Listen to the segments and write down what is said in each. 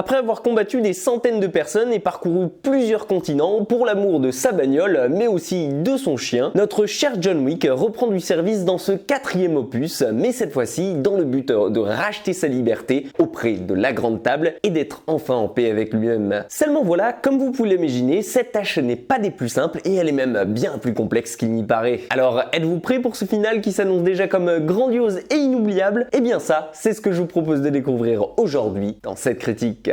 Après avoir combattu des centaines de personnes et parcouru plusieurs continents pour l'amour de sa bagnole, mais aussi de son chien, notre cher John Wick reprend du service dans ce 4e opus, mais cette fois-ci dans le but de racheter sa liberté auprès de la Grande Table et d'être enfin en paix avec lui-même. Seulement voilà, comme vous pouvez l'imaginer, cette tâche n'est pas des plus simples et elle est même bien plus complexe qu'il n'y paraît. Alors êtes-vous prêts pour ce final qui s'annonce déjà comme grandiose et inoubliable? Eh bien ça, c'est ce que je vous propose de découvrir aujourd'hui dans cette critique.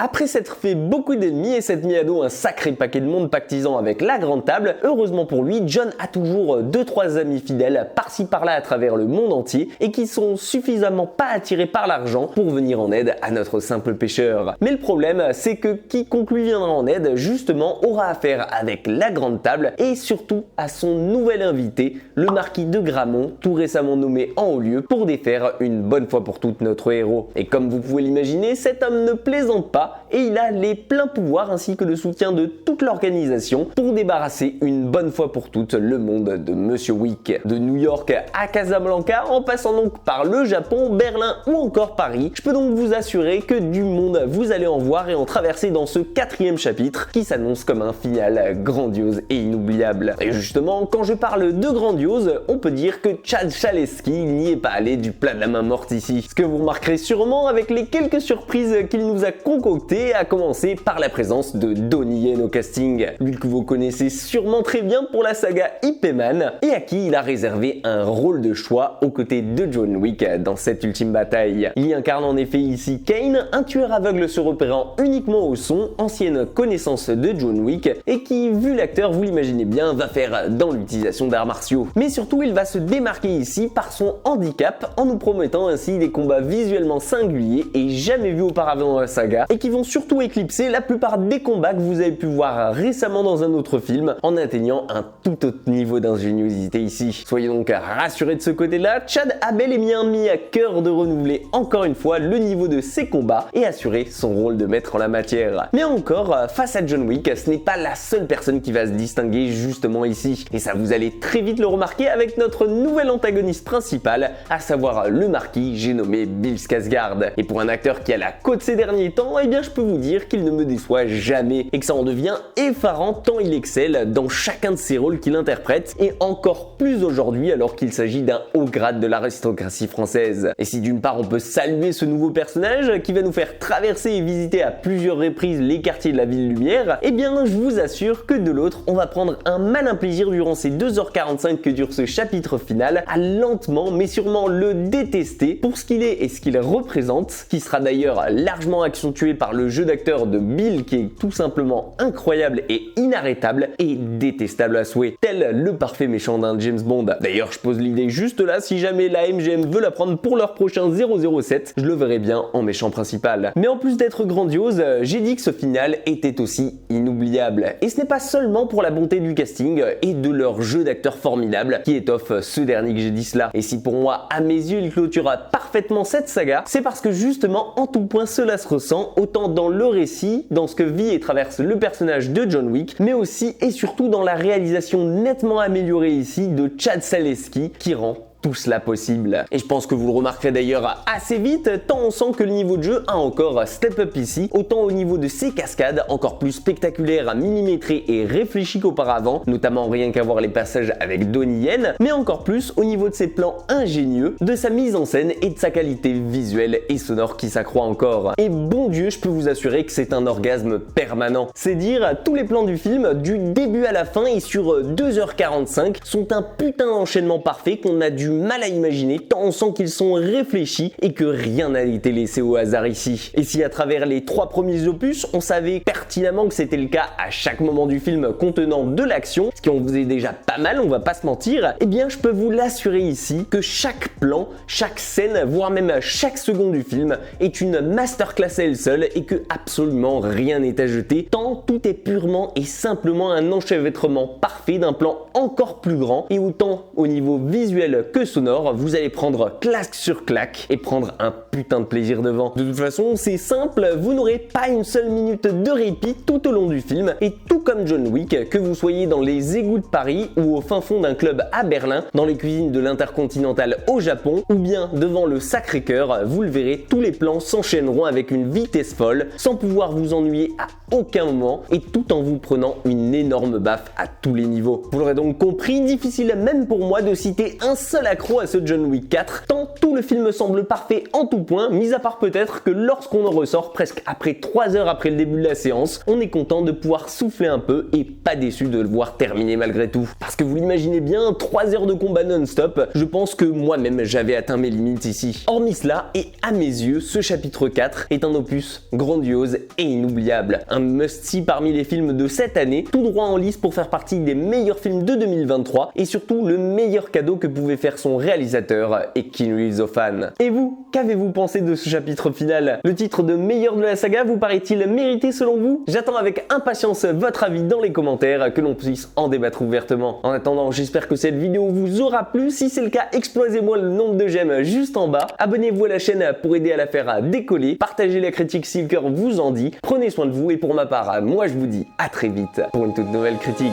Après s'être fait beaucoup d'ennemis et s'être mis à dos un sacré paquet de monde pactisant avec la Grande Table, heureusement pour lui, John a toujours 2-3 amis fidèles par-ci par-là à travers le monde entier et qui sont suffisamment pas attirés par l'argent pour venir en aide à notre simple pêcheur. Mais le problème, c'est que quiconque lui viendra en aide, justement, aura affaire avec la Grande Table et surtout à son nouvel invité, le marquis de Gramont, tout récemment nommé en haut lieu pour défaire une bonne fois pour toutes notre héros. Et comme vous pouvez l'imaginer, cet homme ne plaisante pas et il a les pleins pouvoirs ainsi que le soutien de toute l'organisation pour débarrasser une bonne fois pour toutes le monde de Monsieur Wick. De New York à Casablanca, en passant donc par le Japon, Berlin ou encore Paris, je peux donc vous assurer que du monde vous allez en voir et en traverser dans ce 4e chapitre qui s'annonce comme un final grandiose et inoubliable. Et justement, quand je parle de grandiose, on peut dire que Chad Stahelski n'y est pas allé du plat de la main morte ici. Ce que vous remarquerez sûrement avec les quelques surprises qu'il nous a concoctées, à commencer par la présence de Donnie Yen au casting, lui que vous connaissez sûrement très bien pour la saga Ip Man et à qui il a réservé un rôle de choix aux côtés de John Wick dans cette ultime bataille. Il y incarne en effet ici Kane, un tueur aveugle se repérant uniquement au son, ancienne connaissance de John Wick et qui, vu l'acteur, vous l'imaginez bien, va faire dans l'utilisation d'arts martiaux. Mais surtout, il va se démarquer ici par son handicap en nous promettant ainsi des combats visuellement singuliers et jamais vus auparavant dans la saga et qui vont surtout éclipser la plupart des combats que vous avez pu voir récemment dans un autre film en atteignant un tout autre niveau d'ingéniosité ici. Soyez donc rassurés de ce côté-là, Chad a bel et bien mis à cœur de renouveler encore une fois le niveau de ses combats et assurer son rôle de maître en la matière. Mais encore, face à John Wick, ce n'est pas la seule personne qui va se distinguer justement ici. Et ça vous allez très vite le remarquer avec notre nouvel antagoniste principal, à savoir le marquis, j'ai nommé Bill Skarsgård. Et pour un acteur qui a la cote ces derniers temps, eh bien je peux vous dire qu'il ne me déçoit jamais et que ça en devient effarant tant il excelle dans chacun de ses rôles qu'il interprète et encore plus aujourd'hui alors qu'il s'agit d'un haut grade de l'aristocratie française. Et si d'une part on peut saluer ce nouveau personnage qui va nous faire traverser et visiter à plusieurs reprises les quartiers de la ville lumière, eh bien je vous assure que de l'autre on va prendre un malin plaisir durant ces 2h45 que dure ce chapitre final à lentement mais sûrement le détester pour ce qu'il est et ce qu'il représente, qui sera d'ailleurs largement accentué par le jeu d'acteur de Bill qui est tout simplement incroyable et inarrêtable et détestable à souhait, tel le parfait méchant d'un James Bond. D'ailleurs je pose l'idée juste là, si jamais la MGM veut la prendre pour leur prochain 007, je le verrai bien en méchant principal. Mais en plus d'être grandiose, j'ai dit que ce final était aussi inoubliable. Et ce n'est pas seulement pour la bonté du casting et de leur jeu d'acteur formidable qui étoffe ce dernier que j'ai dit cela. Et si pour moi, à mes yeux, il clôturera parfaitement cette saga, c'est parce que justement en tout point cela se ressent, autant dans le récit, dans ce que vit et traverse le personnage de John Wick, mais aussi et surtout dans la réalisation nettement améliorée ici de Chad Stahelski qui rend tout cela possible. Et je pense que vous le remarquerez d'ailleurs assez vite, tant on sent que le niveau de jeu a encore step up ici, autant au niveau de ses cascades, encore plus spectaculaires, millimétrées et réfléchies qu'auparavant, notamment rien qu'à voir les passages avec Donnie Yen, mais encore plus au niveau de ses plans ingénieux, de sa mise en scène et de sa qualité visuelle et sonore qui s'accroît encore. Et bon Dieu, je peux vous assurer que c'est un orgasme permanent. C'est dire, tous les plans du film, du début à la fin et sur 2h45, sont un putain d'enchaînement parfait qu'on a du mal à imaginer tant on sent qu'ils sont réfléchis et que rien n'a été laissé au hasard ici. Et si à travers les 3 premiers opus, on savait pertinemment que c'était le cas à chaque moment du film contenant de l'action, ce qui en faisait déjà pas mal, on va pas se mentir, eh bien je peux vous l'assurer ici que chaque plan, chaque scène, voire même chaque seconde du film est une masterclass à elle seule et que absolument rien n'est à jeter, tant tout est purement et simplement un enchevêtrement parfait d'un plan encore plus grand et autant au niveau visuel que sonore, vous allez prendre claque sur claque et prendre un putain de plaisir devant. De toute façon, c'est simple, vous n'aurez pas une seule minute de répit tout au long du film, et tout comme John Wick, que vous soyez dans les égouts de Paris ou au fin fond d'un club à Berlin, dans les cuisines de l'Intercontinental au Japon, ou bien devant le Sacré-Cœur, vous le verrez, tous les plans s'enchaîneront avec une vitesse folle, sans pouvoir vous ennuyer à aucun moment, et tout en vous prenant une énorme baffe à tous les niveaux. Vous l'aurez donc compris, difficile même pour moi de citer un seul accroc à ce John Wick 4, tant tout le film semble parfait en tout point, mis à part peut-être que lorsqu'on en ressort presque après 3 heures après le début de la séance, on est content de pouvoir souffler un peu et pas déçu de le voir terminer malgré tout. Parce que vous l'imaginez bien, 3 heures de combat non-stop, je pense que moi-même j'avais atteint mes limites ici. Hormis cela, et à mes yeux, ce chapitre 4 est un opus grandiose et inoubliable. Un must-see parmi les films de cette année, tout droit en lice pour faire partie des meilleurs films de 2023 et surtout le meilleur cadeau que pouvait faire son réalisateur et Keanu Reeves aux fans. Et vous, qu'avez-vous pensé de ce chapitre final? Le titre de meilleur de la saga vous paraît-il mérité selon vous? J'attends avec impatience votre avis dans les commentaires, que l'on puisse en débattre ouvertement. En attendant, j'espère que cette vidéo vous aura plu. Si c'est le cas, explosez-moi le nombre de j'aime juste en bas. Abonnez-vous à la chaîne pour aider à la faire décoller. Partagez la critique si le cœur vous en dit. Prenez soin de vous et pour ma part, moi je vous dis à très vite pour une toute nouvelle critique.